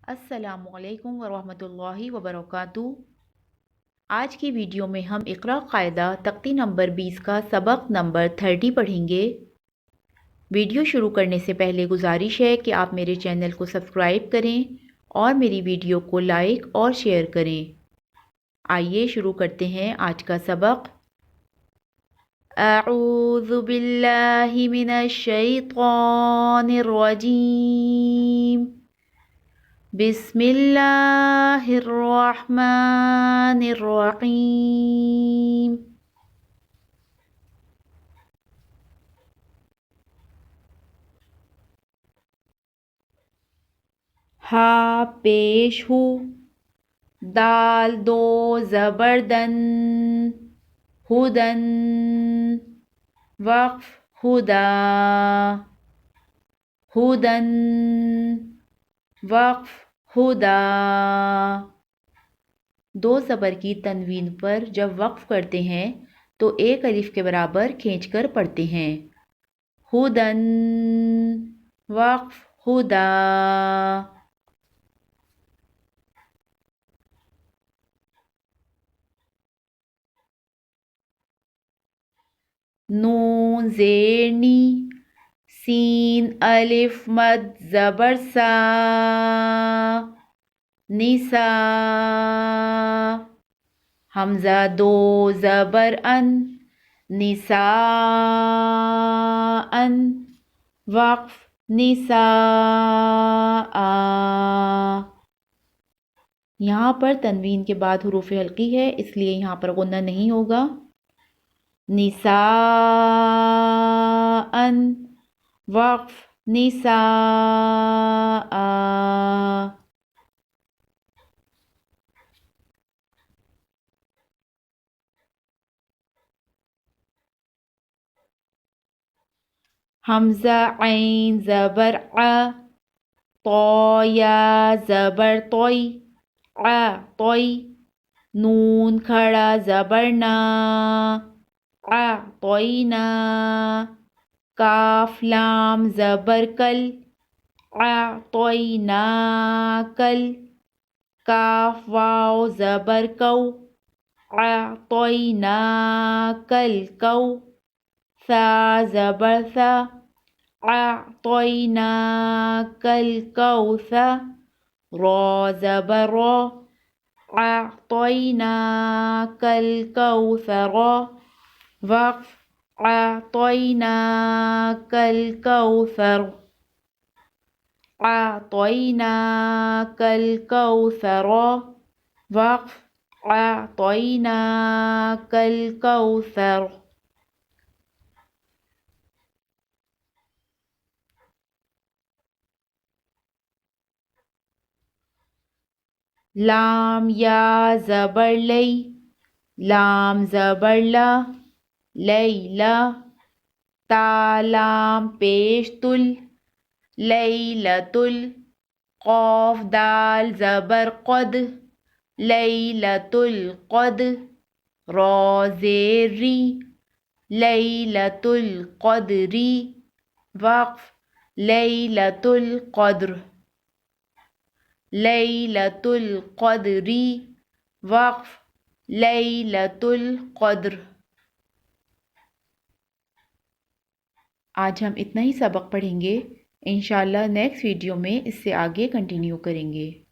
السلام علیکم ورحمۃ اللہ وبرکاتہ۔ آج کی ویڈیو میں ہم اقرا قاعدہ تختی نمبر 20 کا سبق نمبر 30 پڑھیں گے۔ ویڈیو شروع کرنے سے پہلے گزارش ہے کہ آپ میرے چینل کو سبسکرائب کریں اور میری ویڈیو کو لائک اور شیئر کریں۔ آئیے شروع کرتے ہیں آج کا سبق۔ اعوذ باللہ من الشیطان الرجیم، بسم اللہ الرحمن الرحیم۔ ہا پیش ہو، دال دو زبردن، ہدن، وقف ہدا، ہدن، وقف ہدا۔ دو زبر کی تنوین پر جب وقف کرتے ہیں تو ایک الف کے برابر کھینچ کر پڑھتے ہیں۔ ہدن، وقف ہدا۔ نون زیر نی، سین الف مد زبر سا، نسا۔ حمزہ دو زبر ان، نساء، وقف نساء۔ یہاں پر تنوین کے بعد حروف حلقی ہے، اس لیے یہاں پر غنہ نہیں ہوگا۔ نساء، وقف نساء۔ حمزہ عین زبر ع، طا یا زبر طوئی، ع طوئی۔ نون کھڑا زبر نا، اعطینا۔ کاف لام زبر کل، اعطیناکل۔ کاف واو زبر کو، اعطیناکل کو۔ ثا زبر ثا، اعطیناکل کوثر۔ را زبر را، اعطیناکل کوثر۔ وقف اعطیناکل کوثر، اعطیناکل کوثر۔ وقف اعطیناکل کوثر۔ لام یا زبر لی، لام زبر لا، لیلا۔ تا لام پیش تل، لیلۃ۔ قاف دال زبر قد، لیلۃ القد۔ را زیر ری، لیلۃ القدر۔ وقف لیلۃ القدر، لیلۃ القدر۔ وقف لیلۃ القدر۔ آج ہم اتنا ہی سبق پڑھیں گے، انشاءاللہ نیکسٹ ویڈیو میں اس سے آگے کنٹینیو کریں گے۔